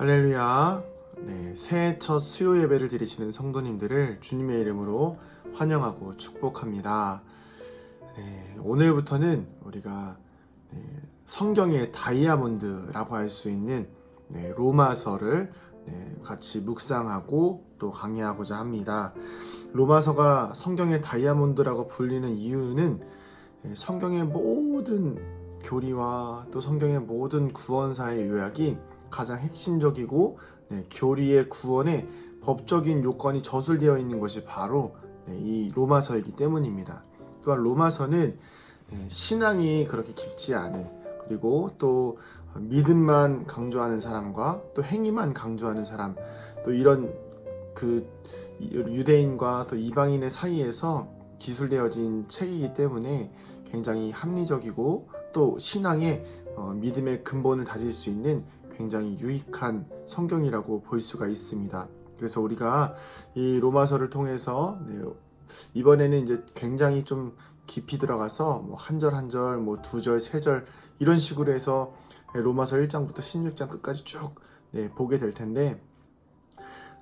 할렐루야. 네, 새해 첫 수요 예배를 드리시는 성도님들을 주님의 이름으로 환영하고 축복합니다. 네, 오늘부터는 우리가 성경의 다이아몬드라고 할 수 있는 로마서를 같이 묵상하고 또 강의하고자 합니다. 로마서가 성경의 다이아몬드라고 불리는 이유는 성경의 모든 교리와 또 성경의 모든 구원사의 요약이 가장 핵심적이고 교리의 구원의 법적인 요건이 저술되어 있는 것이 바로 이 로마서이기 때문입니다. 또한 로마서는 신앙이 그렇게 깊지 않은, 그리고 또 믿음만 강조하는 사람과 또 행위만 강조하는 사람, 또 이런 그 유대인과 또 이방인의 사이에서 기술되어진 책이기 때문에 굉장히 합리적이고 또 신앙의 믿음의 근본을 다질 수 있는 굉장히 유익한 성경이라고 볼 수가 있습니다. 그래서 우리가 이 로마서를 통해서 이번에는 이제 굉장히 좀 깊이 들어가서 뭐 한 절 한 절, 뭐 두 절, 세 절 이런 식으로 해서 로마서 1장부터 16장 끝까지 쭉 보게 될 텐데,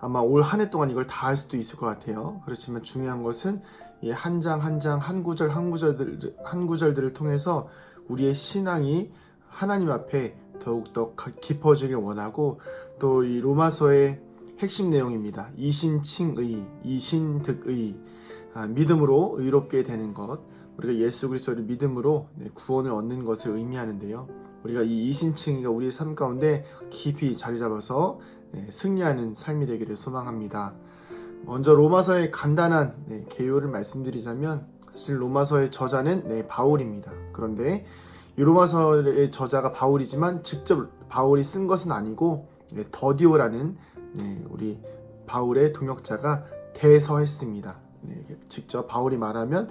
아마 올 한 해 동안 이걸 다 할 수도 있을 것 같아요. 그렇지만 중요한 것은 이 한 장 한 장, 한 구절 한 구절들을 통해서 우리의 신앙이 하나님 앞에 더욱더 깊어지길 원하고, 또 이 로마서의 핵심 내용입니다. 이신칭의, 이신득의, 믿음으로 의롭게 되는 것, 우리가 예수 그리스도를 믿음으로 구원을 얻는 것을 의미하는데요. 우리가 이 이신칭의가 우리의 삶 가운데 깊이 자리 잡아서 승리하는 삶이 되기를 소망합니다. 먼저 로마서의 간단한 개요를 말씀드리자면, 사실 로마서의 저자는 바울입니다. 그런데 이 로마서의 저자가 바울이지만 직접 바울이 쓴 것은 아니고 더디오라는 우리 바울의 동역자가 대서했습니다. 직접 바울이 말하면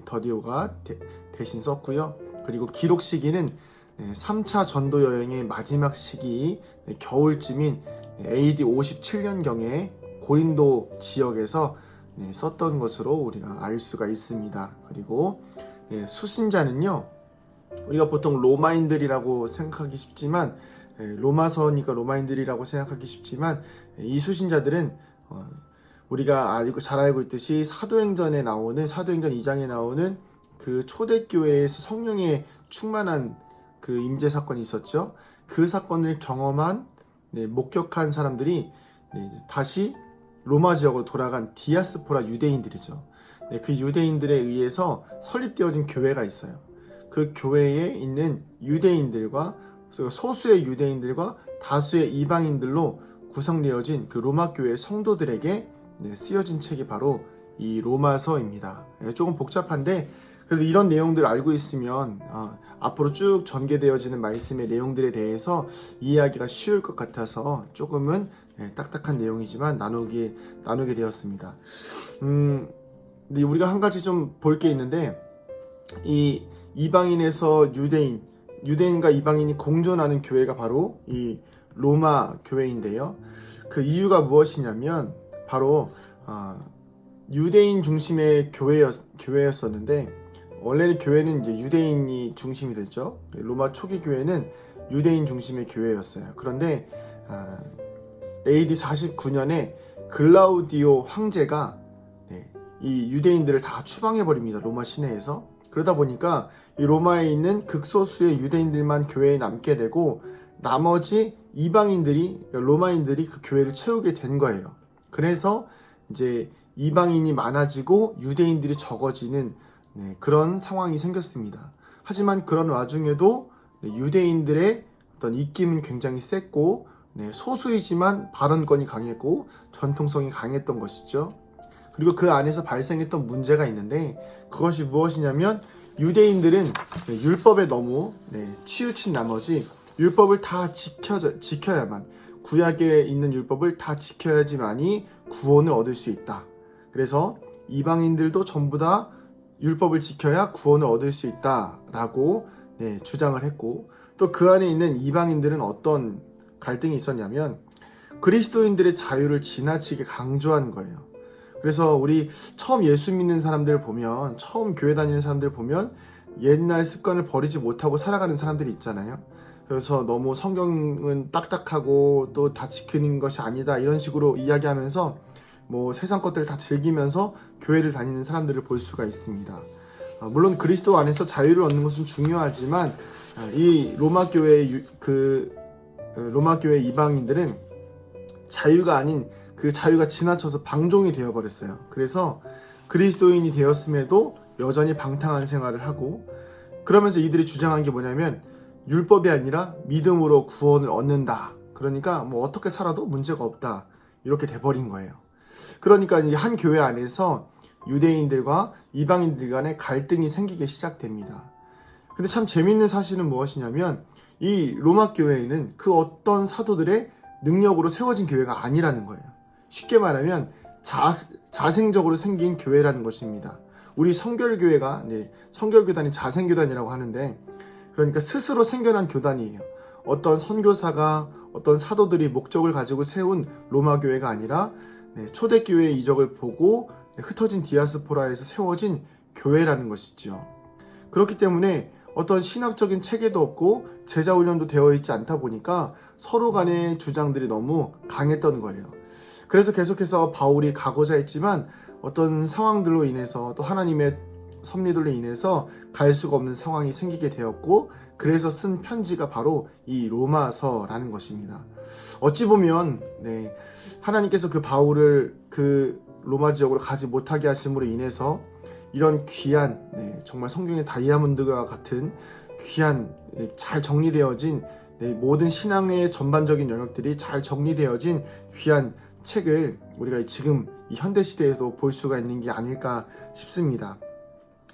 더디오가 대신 썼고요. 그리고 기록 시기는 3차 전도 여행의 마지막 시기 겨울쯤인 AD 57년경에 고린도 지역에서 썼던 것으로 우리가 알 수가 있습니다. 그리고 수신자는요, 우리가 보통 로마인들이라고 생각하기 쉽지만, 로마서니까 로마인들이라고 생각하기 쉽지만, 이 수신자들은 우리가 잘 알고 있듯이 사도행전에 나오는, 사도행전 2장에 나오는 그 초대교회에서 성령의 충만한 그 임재 사건이 있었죠. 그 사건을 경험한 목격한 사람들이 다시 로마 지역으로 돌아간 디아스포라 유대인들이죠. 그 유대인들에 의해서 설립되어진 교회가 있어요. 그 교회에 있는 유대인들과 소수의 유대인들과 다수의 이방인들로 구성되어진 그 로마 교회 성도들에게 쓰여진 책이 바로 이 로마서입니다. 조금 복잡한데 그래도 이런 내용들을 알고 있으면 앞으로 쭉 전개되어지는 말씀의 내용들에 대해서 이해하기가 쉬울 것 같아서 조금은 딱딱한 내용이지만 나누게 되었습니다. 근데 우리가 한 가지 좀 볼 게 있는데, 이 이방인에서 유대인과 이방인이 공존하는 교회가 바로 이 로마 교회인데요. 그 이유가 무엇이냐면 바로 유대인 중심의 교회였었는데, 원래는 교회는 이제 유대인이 중심이 됐죠. 로마 초기 교회는 유대인 중심의 교회였어요. 그런데 AD 49년에 글라우디오 황제가 이 유대인들을 다 추방해버립니다. 로마 시내에서. 그러다 보니까 이 로마에 있는 극소수의 유대인들만 교회에 남게 되고, 나머지 이방인들이, 로마인들이 그 교회를 채우게 된 거예요. 그래서 이제 이방인이 많아지고 유대인들이 적어지는 그런 상황이 생겼습니다. 하지만 그런 와중에도 유대인들의 어떤 입김은 굉장히 셌고, 소수이지만 발언권이 강했고 전통성이 강했던 것이죠. 그리고 그 안에서 발생했던 문제가 있는데, 그것이 무엇이냐면, 유대인들은 율법에 너무 치우친 나머지 율법을 다 지켜야만, 구약에 있는 율법을 다 지켜야지만이 구원을 얻을 수 있다. 그래서 이방인들도 전부 다 율법을 지켜야 구원을 얻을 수 있다라고 주장을 했고, 또 그 안에 있는 이방인들은 어떤 갈등이 있었냐면, 그리스도인들의 자유를 지나치게 강조한 거예요. 그래서 우리 처음 예수 믿는 사람들 보면, 처음 교회 다니는 사람들 보면 옛날 습관을 버리지 못하고 살아가는 사람들이 있잖아요. 그래서 너무 성경은 딱딱하고 또 다 지키는 것이 아니다 이런 식으로 이야기하면서 뭐 세상 것들을 다 즐기면서 교회를 다니는 사람들을 볼 수가 있습니다. 물론 그리스도 안에서 자유를 얻는 것은 중요하지만 이 로마 교회의 로마 교회 이방인들은 자유가 아닌 그 자유가 지나쳐서 방종이 되어버렸어요. 그래서 그리스도인이 되었음에도 여전히 방탕한 생활을 하고, 그러면서 이들이 주장한 게 뭐냐면 율법이 아니라 믿음으로 구원을 얻는다. 그러니까 뭐 어떻게 살아도 문제가 없다. 이렇게 돼버린 거예요. 그러니까 이 한 교회 안에서 유대인들과 이방인들 간의 갈등이 생기기 시작됩니다. 근데 참 재밌는 사실은 무엇이냐면 이 로마 교회에는 그 어떤 사도들의 능력으로 세워진 교회가 아니라는 거예요. 쉽게 말하면 자생적으로 생긴 교회라는 것입니다. 우리 성결교회가 성결교단이 자생교단이라고 하는데, 그러니까 스스로 생겨난 교단이에요. 어떤 선교사가 어떤 사도들이 목적을 가지고 세운 로마 교회가 아니라 초대교회의 이적을 보고 흩어진 디아스포라에서 세워진 교회라는 것이죠. 그렇기 때문에 어떤 신학적인 체계도 없고 제자훈련도 되어 있지 않다 보니까 서로 간의 주장들이 너무 강했던 거예요. 그래서 계속해서 바울이 가고자 했지만 어떤 상황들로 인해서 또 하나님의 섭리들로 인해서 갈 수가 없는 상황이 생기게 되었고, 그래서 쓴 편지가 바로 이 로마서라는 것입니다. 어찌 보면 하나님께서 그 바울을 그 로마 지역으로 가지 못하게 하심으로 인해서 이런 귀한 정말 성경의 다이아몬드와 같은 귀한 잘 정리되어진 모든 신앙의 전반적인 영역들이 잘 정리되어진 귀한 책을 우리가 지금 이 현대시대에도 볼 수가 있는 게 아닐까 싶습니다.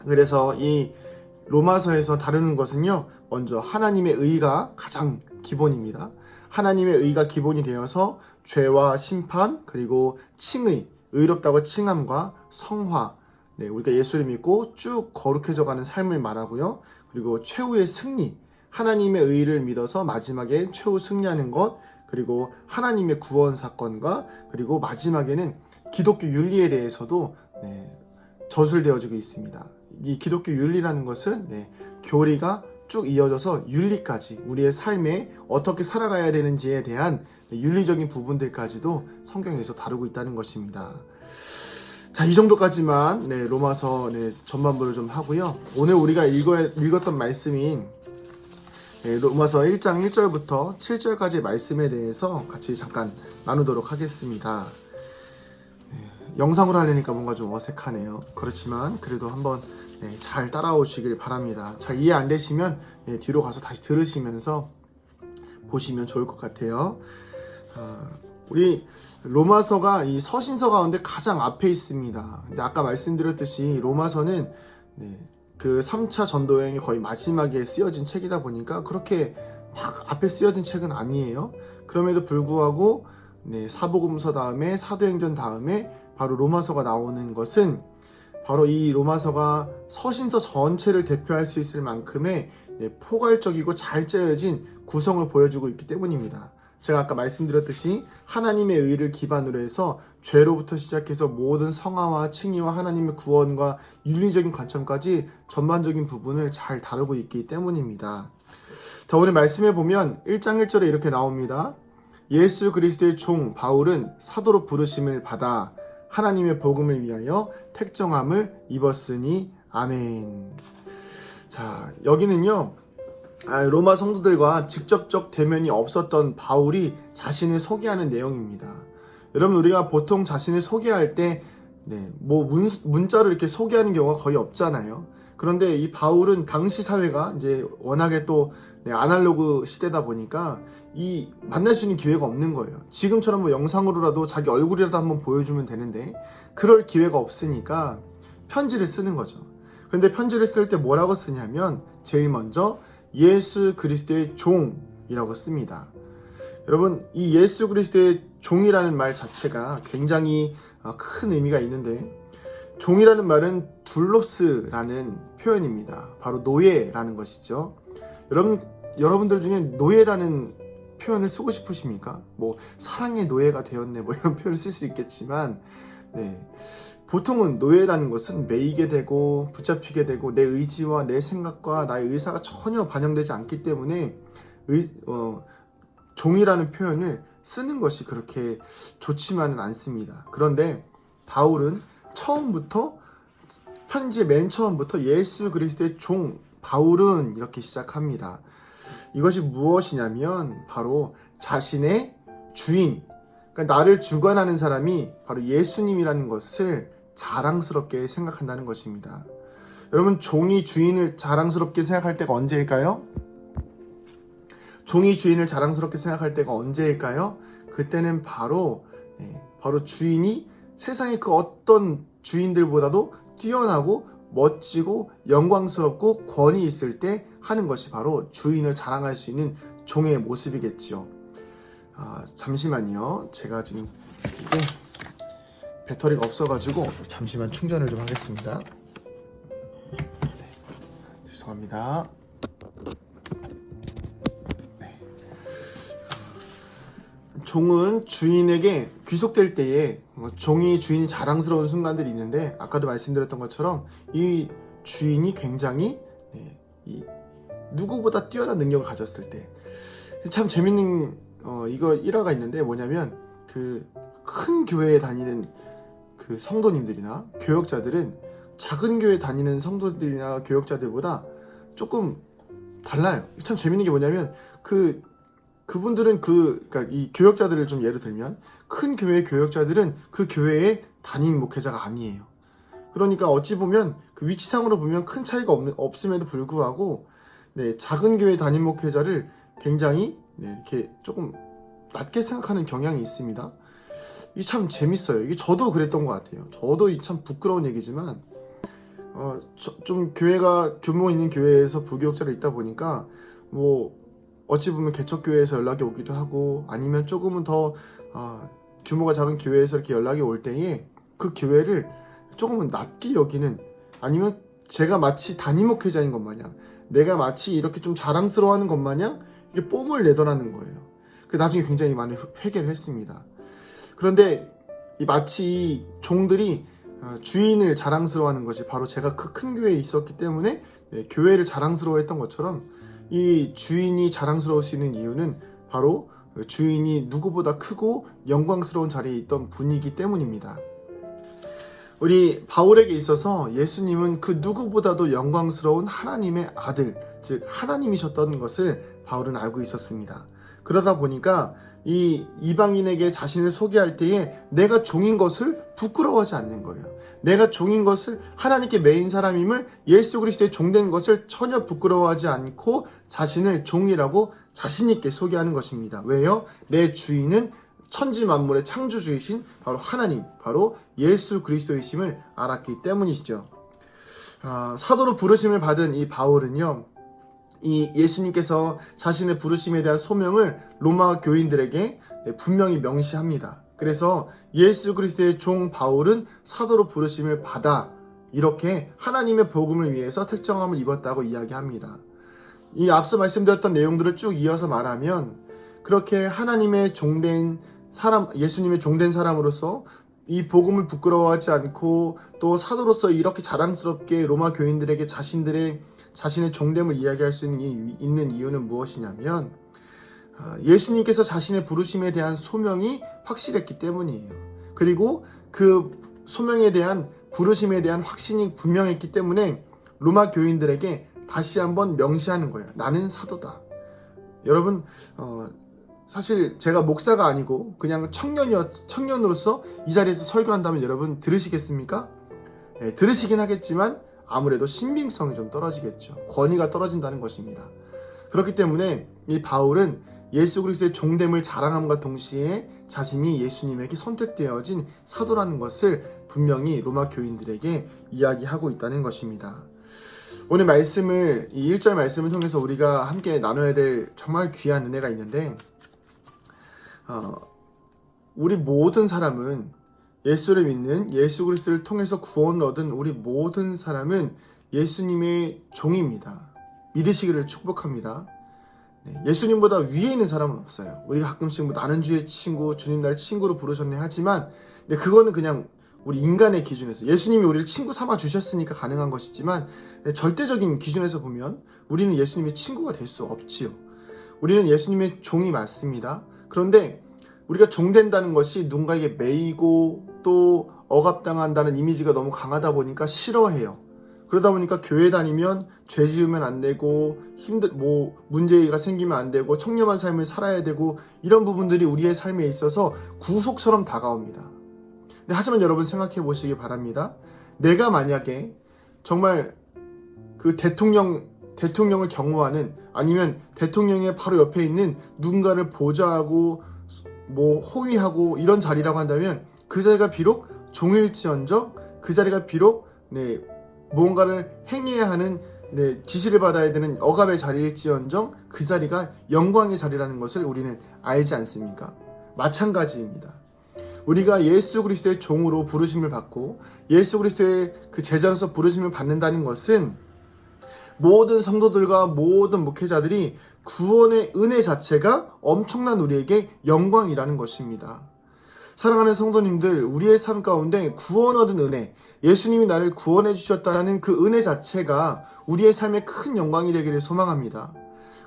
그래서 이 로마서에서 다루는 것은요, 먼저 하나님의 의가 가장 기본입니다. 하나님의 의가 기본이 되어서 죄와 심판, 그리고 칭의, 의롭다고 칭함과 성화, 우리가 예수를 믿고 쭉 거룩해져 가는 삶을 말하고요. 그리고 최후의 승리, 하나님의 의를 믿어서 마지막에 최후 승리하는 것, 그리고 하나님의 구원 사건과, 그리고 마지막에는 기독교 윤리에 대해서도 저술되어지고 있습니다. 이 기독교 윤리라는 것은 교리가 쭉 이어져서 윤리까지, 우리의 삶에 어떻게 살아가야 되는지에 대한 윤리적인 부분들까지도 성경에서 다루고 있다는 것입니다. 자, 이 정도까지만 로마서 전반부를 좀 하고요. 오늘 우리가 읽었던 말씀인 로마서 1장 1절부터 7절까지의 말씀에 대해서 같이 잠깐 나누도록 하겠습니다. 영상으로 하려니까 뭔가 좀 어색하네요. 그렇지만 그래도 한번 잘 따라오시길 바랍니다. 잘 이해 안 되시면 뒤로 가서 다시 들으시면서 보시면 좋을 것 같아요. 우리 로마서가 이 서신서 가운데 가장 앞에 있습니다. 근데 아까 말씀드렸듯이 로마서는 그 3차 전도여행의 거의 마지막에 쓰여진 책이다 보니까 그렇게 막 앞에 쓰여진 책은 아니에요. 그럼에도 불구하고 사복음서 다음에 사도행전 다음에 바로 로마서가 나오는 것은 바로 이 로마서가 서신서 전체를 대표할 수 있을 만큼의 포괄적이고 잘 짜여진 구성을 보여주고 있기 때문입니다. 제가 아까 말씀드렸듯이 하나님의 의를 기반으로 해서 죄로부터 시작해서 모든 성화와 칭의와 하나님의 구원과 윤리적인 관점까지 전반적인 부분을 잘 다루고 있기 때문입니다. 자, 오늘 말씀해 보면 1장 1절에 이렇게 나옵니다. 예수 그리스도의 종 바울은 사도로 부르심을 받아 하나님의 복음을 위하여 택정함을 입었으니 아멘. 자, 여기는요, 로마 성도들과 직접적 대면이 없었던 바울이 자신을 소개하는 내용입니다. 여러분, 우리가 보통 자신을 소개할 때 문자로 이렇게 소개하는 경우가 거의 없잖아요. 그런데 이 바울은 당시 사회가 이제 워낙에 또 아날로그 시대다 보니까 이 만날 수 있는 기회가 없는 거예요. 지금처럼 뭐 영상으로라도 자기 얼굴이라도 한번 보여주면 되는데 그럴 기회가 없으니까 편지를 쓰는 거죠. 그런데 편지를 쓸 때 뭐라고 쓰냐면 제일 먼저 예수 그리스도의 종이라고 씁니다. 여러분, 이 예수 그리스도의 종이라는 말 자체가 굉장히 큰 의미가 있는데, 종이라는 말은 둘로스라는 표현입니다. 바로 노예라는 것이죠. 여러분들 중에 노예라는 표현을 쓰고 싶으십니까? 뭐 사랑의 노예가 되었네 뭐 이런 표현을 쓸 수 있겠지만, 보통은 노예라는 것은 매이게 되고 붙잡히게 되고 내 의지와 내 생각과 나의 의사가 전혀 반영되지 않기 때문에 종이라는 표현을 쓰는 것이 그렇게 좋지만은 않습니다. 그런데 바울은 처음부터 편지의 맨 처음부터 예수 그리스도의 종 바울은 이렇게 시작합니다. 이것이 무엇이냐면 바로 자신의 주인, 그러니까 나를 주관하는 사람이 바로 예수님이라는 것을 자랑스럽게 생각한다는 것입니다. 여러분, 종이 주인을 자랑스럽게 생각할 때가 언제일까요? 종이 주인을 자랑스럽게 생각할 때가 언제일까요? 그때는 바로 주인이 세상의 그 어떤 주인들보다도 뛰어나고 멋지고 영광스럽고 권위 있을 때 하는 것이 바로 주인을 자랑할 수 있는 종의 모습이겠지요. 잠시만요. 제가 지금 이게 배터리가 없어가지고 잠시만 충전을 좀 하겠습니다. 네, 죄송합니다. 종은 주인에게 귀속될 때에 주인이 자랑스러운 순간들이 있는데, 아까도 말씀드렸던 것처럼 이 주인이 굉장히 누구보다 뛰어난 능력을 가졌을 때, 참 재밌는 이거 일화가 있는데, 뭐냐면 그 큰 교회에 다니는 그 성도님들이나 교역자들은 작은 교회 다니는 성도들이나 교역자들보다 조금 달라요. 참 재밌는 게 뭐냐면 그분들은 그러니까 이 교역자들을 좀 예를 들면, 큰 교회 교역자들은 그 교회의 담임 목회자가 아니에요. 그러니까 어찌 보면 그 위치상으로 보면 큰 차이가 없음에도 불구하고 작은 교회 담임 목회자를 굉장히 이렇게 조금 낮게 생각하는 경향이 있습니다. 이게 참 재밌어요. 이게 저도 그랬던 것 같아요. 저도 참 부끄러운 얘기지만 좀 교회가 규모 있는 교회에서 부교역자로 있다 보니까 뭐 어찌 보면 개척교회에서 연락이 오기도 하고, 아니면 조금은 더 규모가 작은 교회에서 이렇게 연락이 올 때에 그 교회를 조금은 낮게 여기는, 아니면 제가 마치 담임 목회자인 것 마냥, 내가 마치 이렇게 좀 자랑스러워하는 것 마냥 이게 뽐을 내더라는 거예요. 나중에 굉장히 많이 회개를 했습니다. 그런데 마치 이 종들이 주인을 자랑스러워하는 것이 바로 제가 그 큰 교회에 있었기 때문에 교회를 자랑스러워했던 것처럼, 이 주인이 자랑스러울 수 있는 이유는 바로 주인이 누구보다 크고 영광스러운 자리에 있던 분이기 때문입니다. 우리 바울에게 있어서 예수님은 그 누구보다도 영광스러운 하나님의 아들, 즉 하나님이셨던 것을 바울은 알고 있었습니다. 그러다 보니까 이 이방인에게 자신을 소개할 때에 내가 종인 것을 부끄러워하지 않는 거예요. 내가 종인 것을, 하나님께 매인 사람임을, 예수 그리스도의 종된 것을 전혀 부끄러워하지 않고 자신을 종이라고 자신 있게 소개하는 것입니다. 왜요? 내 주인은 천지 만물의 창조주이신 바로 하나님, 바로 예수 그리스도이심을 알았기 때문이시죠. 사도로 부르심을 받은 이 바울은요, 이 예수님께서 자신의 부르심에 대한 소명을 로마 교인들에게 분명히 명시합니다. 그래서 예수 그리스도의 종 바울은 사도로 부르심을 받아 이렇게 하나님의 복음을 위해서 특정함을 입었다고 이야기합니다. 이 앞서 말씀드렸던 내용들을 쭉 이어서 말하면, 그렇게 하나님의 종된 사람, 예수님의 종된 사람으로서 이 복음을 부끄러워하지 않고 또 사도로서 이렇게 자랑스럽게 로마 교인들에게 자신의 종됨을 이야기할 수 있는 이유는 무엇이냐면, 예수님께서 자신의 부르심에 대한 소명이 확실했기 때문이에요. 그리고 그 소명에 대한, 부르심에 대한 확신이 분명했기 때문에 로마 교인들에게 다시 한번 명시하는 거예요. 나는 사도다. 여러분, 사실 제가 목사가 아니고 그냥 청년으로서 이 자리에서 설교한다면 여러분 들으시겠습니까? 들으시긴 하겠지만 아무래도 신빙성이 좀 떨어지겠죠. 권위가 떨어진다는 것입니다. 그렇기 때문에 이 바울은 예수 그리스도의 종됨을 자랑함과 동시에 자신이 예수님에게 선택되어진 사도라는 것을 분명히 로마 교인들에게 이야기하고 있다는 것입니다. 오늘 말씀을, 이 1절 말씀을 통해서 우리가 함께 나눠야 될 정말 귀한 은혜가 있는데, 우리 모든 사람은, 예수를 믿는, 예수 그리스도를 통해서 구원을 얻은 우리 모든 사람은 예수님의 종입니다. 믿으시기를 축복합니다. 예수님보다 위에 있는 사람은 없어요. 우리가 가끔씩 나는 주의 친구, 주님 날 친구로 부르셨네 하지만, 그거는 그냥 우리 인간의 기준에서, 예수님이 우리를 친구 삼아 주셨으니까 가능한 것이지만, 절대적인 기준에서 보면 우리는 예수님의 친구가 될 수 없지요. 우리는 예수님의 종이 맞습니다. 그런데 우리가 종된다는 것이 누군가에게 매이고 또 억압당한다는 이미지가 너무 강하다 보니까 싫어해요. 그러다 보니까 교회 다니면 죄 지으면 안 되고 문제가 생기면 안 되고 청렴한 삶을 살아야 되고 이런 부분들이 우리의 삶에 있어서 구속처럼 다가옵니다. 하지만 여러분 생각해 보시기 바랍니다. 내가 만약에 정말 그 대통령을 경호하는 아니면 대통령의 바로 옆에 있는 누군가를 보좌하고 호위하고 이런 자리라고 한다면 그 자리가 비록 종일지언정 그 자리가 비록 무언가를 행해야 하는 지시를 받아야 되는 억압의 자리일지언정 그 자리가 영광의 자리라는 것을 우리는 알지 않습니까? 마찬가지입니다. 우리가 예수 그리스도의 종으로 부르심을 받고 예수 그리스도의 그 제자로서 부르심을 받는다는 것은 모든 성도들과 모든 목회자들이 구원의 은혜 자체가 엄청난 우리에게 영광이라는 것입니다. 사랑하는 성도님들, 우리의 삶 가운데 구원 얻은 은혜, 예수님이 나를 구원해 주셨다는 그 은혜 자체가 우리의 삶에 큰 영광이 되기를 소망합니다.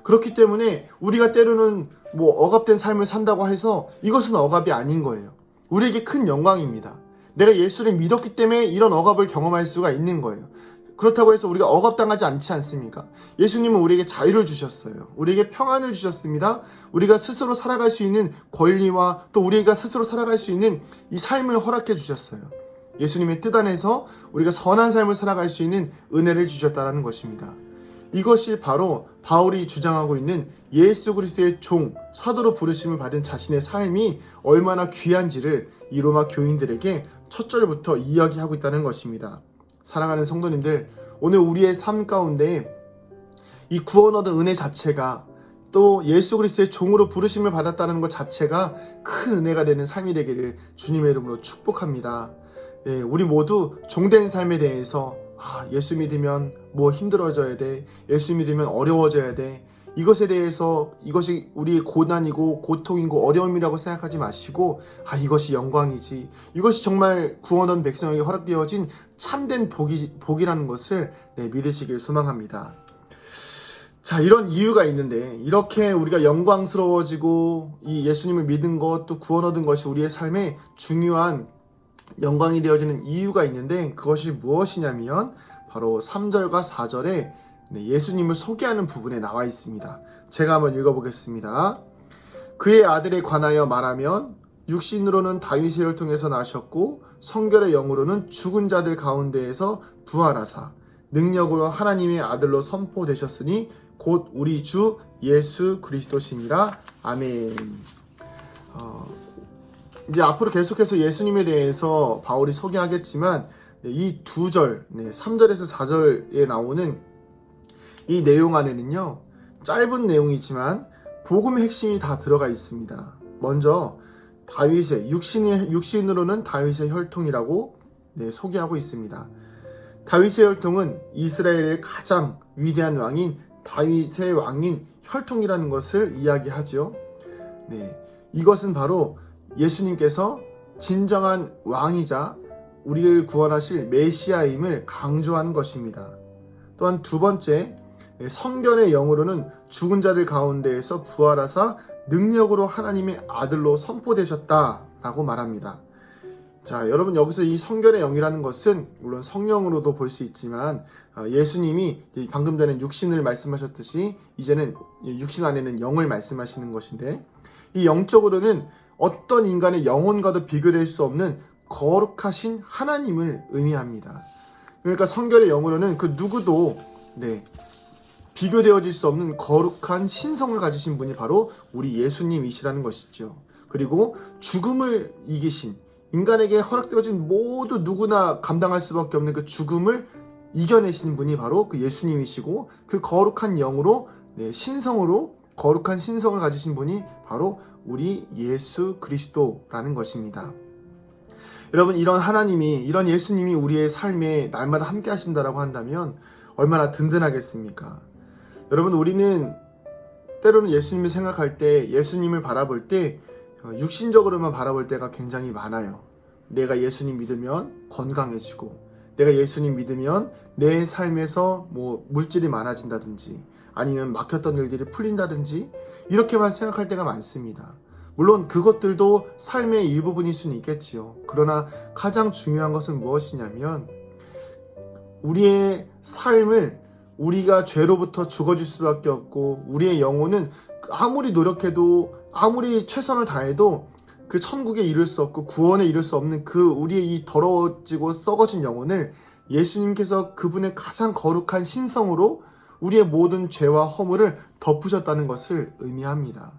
그렇기 때문에 우리가 때로는 억압된 삶을 산다고 해서 이것은 억압이 아닌 거예요. 우리에게 큰 영광입니다. 내가 예수를 믿었기 때문에 이런 억압을 경험할 수가 있는 거예요. 그렇다고 해서 우리가 억압당하지 않지 않습니까? 예수님은 우리에게 자유를 주셨어요. 우리에게 평안을 주셨습니다. 우리가 스스로 살아갈 수 있는 권리와 또 우리가 스스로 살아갈 수 있는 이 삶을 허락해 주셨어요. 예수님의 뜻 안에서 우리가 선한 삶을 살아갈 수 있는 은혜를 주셨다는 것입니다. 이것이 바로 바울이 주장하고 있는 예수 그리스도의 종, 사도로 부르심을 받은 자신의 삶이 얼마나 귀한지를 이 로마 교인들에게 첫 절부터 이야기하고 있다는 것입니다. 사랑하는 성도님들, 오늘 우리의 삶 가운데 이 구원 얻은 은혜 자체가 또 예수 그리스도의 종으로 부르심을 받았다는 것 자체가 큰 은혜가 되는 삶이 되기를 주님의 이름으로 축복합니다. 우리 모두 종된 삶에 대해서 예수 믿으면 힘들어져야 돼, 예수 믿으면 어려워져야 돼, 이것에 대해서 이것이 우리의 고난이고 고통이고 어려움이라고 생각하지 마시고 이것이 영광이지, 이것이 정말 구원 얻은 백성에게 허락되어진 참된 복이라는 것을 믿으시길 소망합니다. 자, 이런 이유가 있는데 이렇게 우리가 영광스러워지고 이 예수님을 믿은 것 또 구원 얻은 것이 우리의 삶에 중요한 영광이 되어지는 이유가 있는데 그것이 무엇이냐면 바로 3절과 4절에 예수님을 소개하는 부분에 나와 있습니다. 제가 한번 읽어보겠습니다. 그의 아들에 관하여 말하면 육신으로는 다윗의 혈통에서 나셨고 성결의 영으로는 죽은 자들 가운데에서 부활하사 능력으로 하나님의 아들로 선포되셨으니 곧 우리 주 예수 그리스도시니라. 아멘. 이제 앞으로 계속해서 예수님에 대해서 바울이 소개하겠지만 이 두 절, 3절에서 4절에 나오는 이 내용 안에는요, 짧은 내용이지만 복음의 핵심이 다 들어가 있습니다. 먼저 다윗의 육신으로는 다윗의 혈통이라고 소개하고 있습니다. 다윗의 혈통은 이스라엘의 가장 위대한 왕인 다윗의 왕인 혈통이라는 것을 이야기하죠. 이것은 바로 예수님께서 진정한 왕이자 우리를 구원하실 메시아임을 강조하는 것입니다. 또한 두 번째, 성결의 영으로는 죽은 자들 가운데에서 부활하사 능력으로 하나님의 아들로 선포되셨다라고 말합니다. 자, 여러분, 여기서 이 성결의 영이라는 것은 물론 성령으로도 볼 수 있지만 예수님이 방금 전에 육신을 말씀하셨듯이 이제는 육신 안에는 영을 말씀하시는 것인데, 이 영적으로는 어떤 인간의 영혼과도 비교될 수 없는 거룩하신 하나님을 의미합니다. 그러니까 성결의 영으로는 그 누구도 비교되어질 수 없는 거룩한 신성을 가지신 분이 바로 우리 예수님이시라는 것이죠. 그리고 죽음을 이기신, 인간에게 허락되어진 모두 누구나 감당할 수밖에 없는 그 죽음을 이겨내신 분이 바로 그 예수님이시고, 그 거룩한 영으로 신성으로 거룩한 신성을 가지신 분이 바로 우리 예수 그리스도라는 것입니다. 여러분, 이런 하나님이, 이런 예수님이 우리의 삶에 날마다 함께 하신다라고 한다면 얼마나 든든하겠습니까? 여러분, 우리는 때로는 예수님을 생각할 때, 예수님을 바라볼 때 육신적으로만 바라볼 때가 굉장히 많아요. 내가 예수님 믿으면 건강해지고, 내가 예수님 믿으면 내 삶에서 물질이 많아진다든지, 아니면 막혔던 일들이 풀린다든지 이렇게만 생각할 때가 많습니다. 물론 그것들도 삶의 일부분일 수는 있겠지요. 그러나 가장 중요한 것은 무엇이냐면 우리의 삶을 우리가 죄로부터 죽어질 수밖에 없고 우리의 영혼은 아무리 노력해도 아무리 최선을 다해도 그 천국에 이를 수 없고 구원에 이를 수 없는 그 우리의 이 더러워지고 썩어진 영혼을 예수님께서 그분의 가장 거룩한 신성으로 우리의 모든 죄와 허물을 덮으셨다는 것을 의미합니다.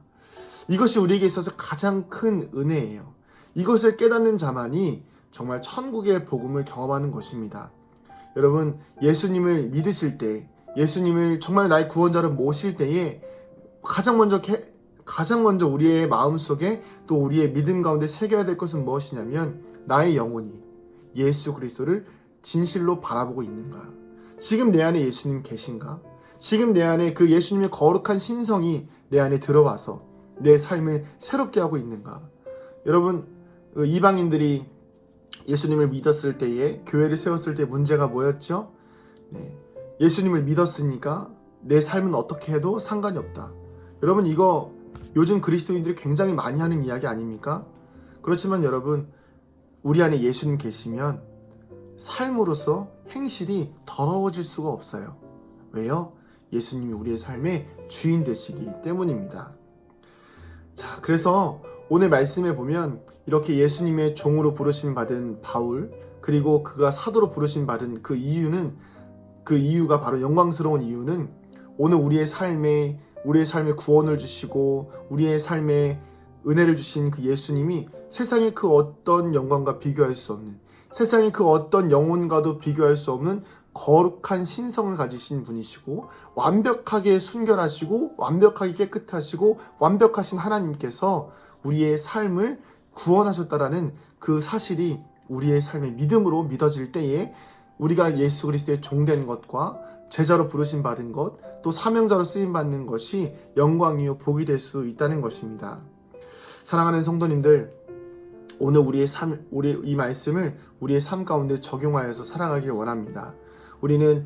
이것이 우리에게 있어서 가장 큰 은혜예요. 이것을 깨닫는 자만이 정말 천국의 복음을 경험하는 것입니다. 여러분, 예수님을 믿으실 때, 예수님을 정말 나의 구원자로 모실 때에 가장 먼저 우리의 마음속에 또 우리의 믿음 가운데 새겨야 될 것은 무엇이냐면 나의 영혼이 예수 그리스도를 진실로 바라보고 있는가? 지금 내 안에 예수님 계신가? 지금 내 안에 그 예수님의 거룩한 신성이 내 안에 들어와서 내 삶을 새롭게 하고 있는가? 여러분, 이방인들이 예수님을 믿었을 때에 교회를 세웠을 때 문제가 뭐였죠? 예수님을 믿었으니까 내 삶은 어떻게 해도 상관이 없다. 여러분, 이거 요즘 그리스도인들이 굉장히 많이 하는 이야기 아닙니까? 그렇지만 여러분, 우리 안에 예수님 계시면 삶으로서 행실이 더러워질 수가 없어요. 왜요? 예수님이 우리의 삶의 주인 되시기 때문입니다. 자, 그래서 오늘 말씀에 보면 이렇게 예수님의 종으로 부르심 받은 바울, 그리고 그가 사도로 부르심 받은 그 이유가 바로 영광스러운 이유는 오늘 우리의 삶에 구원을 주시고 우리의 삶에 은혜를 주신 그 예수님이 세상의 그 어떤 영광과 비교할 수 없는, 세상의 그 어떤 영혼과도 비교할 수 없는 거룩한 신성을 가지신 분이시고 완벽하게 순결하시고 완벽하게 깨끗하시고 완벽하신 하나님께서 우리의 삶을 구원하셨다라는 그 사실이 우리의 삶의 믿음으로 믿어질 때에 우리가 예수 그리스도의 종된 것과 제자로 부르심 받은 것, 또 사명자로 쓰임 받는 것이 영광이요 복이 될 수 있다는 것입니다. 사랑하는 성도님들, 오늘 우리 이 말씀을 우리의 삶 가운데 적용하여서 살아가길 원합니다. 우리는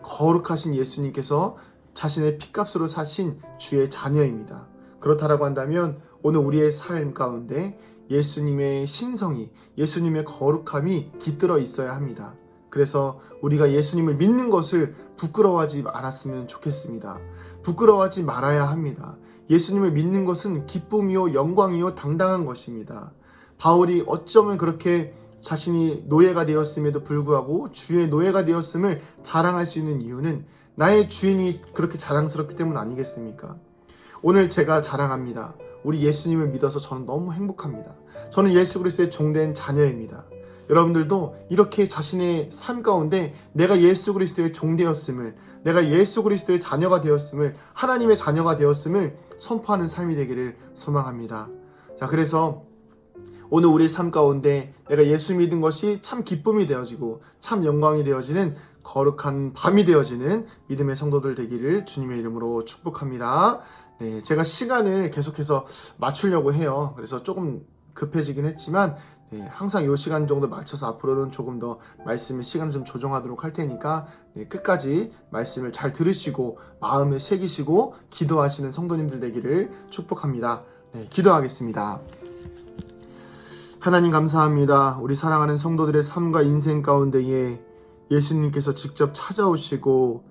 거룩하신 예수님께서 자신의 피값으로 사신 주의 자녀입니다. 그렇다라고 한다면 오늘 우리의 삶 가운데 예수님의 신성이, 예수님의 거룩함이 깃들어 있어야 합니다. 그래서 우리가 예수님을 믿는 것을 부끄러워하지 않았으면 좋겠습니다. 부끄러워하지 말아야 합니다. 예수님을 믿는 것은 기쁨이요 영광이요 당당한 것입니다. 바울이 어쩌면 그렇게 자신이 노예가 되었음에도 불구하고 주의 노예가 되었음을 자랑할 수 있는 이유는 나의 주인이 그렇게 자랑스럽기 때문 아니겠습니까? 오늘 제가 자랑합니다. 우리 예수님을 믿어서 저는 너무 행복합니다. 저는 예수 그리스도의 종된 자녀입니다. 여러분들도 이렇게 자신의 삶 가운데 내가 예수 그리스도의 종되었음을, 내가 예수 그리스도의 자녀가 되었음을, 하나님의 자녀가 되었음을 선포하는 삶이 되기를 소망합니다. 자, 그래서 오늘 우리의 삶 가운데 내가 예수 믿은 것이 참 기쁨이 되어지고 참 영광이 되어지는 거룩한 밤이 되어지는 믿음의 성도들 되기를 주님의 이름으로 축복합니다. 네, 제가 시간을 계속해서 맞추려고 해요. 그래서 조금 급해지긴 했지만 항상 이 시간 정도 맞춰서 앞으로는 조금 더 말씀의 시간을 좀 조정하도록 할 테니까 끝까지 말씀을 잘 들으시고 마음에 새기시고 기도하시는 성도님들 되기를 축복합니다. 기도하겠습니다. 하나님 감사합니다. 우리 사랑하는 성도들의 삶과 인생 가운데에 예수님께서 직접 찾아오시고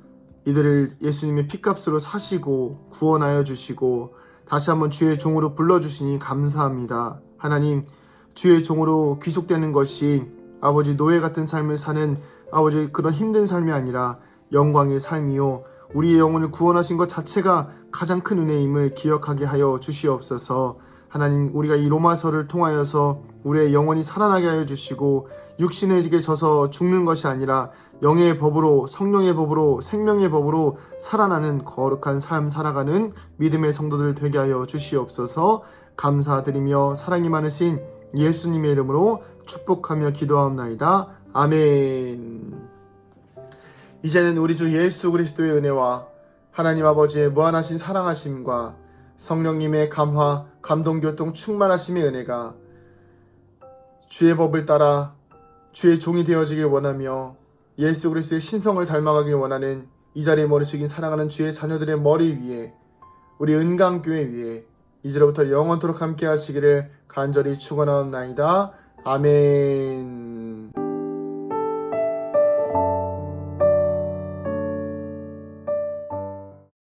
이들을 예수님의 피값으로 사시고 구원하여 주시고 다시 한번 주의 종으로 불러주시니 감사합니다. 하나님, 주의 종으로 귀속되는 것이 아버지 노예 같은 삶을 사는 아버지 그런 힘든 삶이 아니라 영광의 삶이요 우리의 영혼을 구원하신 것 자체가 가장 큰 은혜임을 기억하게 하여 주시옵소서. 하나님, 우리가 이 로마서를 통하여서 우리의 영혼이 살아나게 하여 주시고 육신에게 져서 죽는 것이 아니라 영의 법으로, 성령의 법으로, 생명의 법으로 살아나는 거룩한 삶 살아가는 믿음의 성도들 되게 하여 주시옵소서. 감사드리며 사랑이 많으신 예수님의 이름으로 축복하며 기도하옵나이다. 아멘. 이제는 우리 주 예수 그리스도의 은혜와 하나님 아버지의 무한하신 사랑하심과 성령님의 감화, 감동교통 충만하심의 은혜가 주의 법을 따라 주의 종이 되어지길 원하며 예수 그리스도의 신성을 닮아가길 원하는 이 자리에 머리 숙인 사랑하는 주의 자녀들의 머리 위에 우리 은강교회 위에 이제로부터 영원토록 함께 하시기를 간절히 축원하옵나이다. 아멘.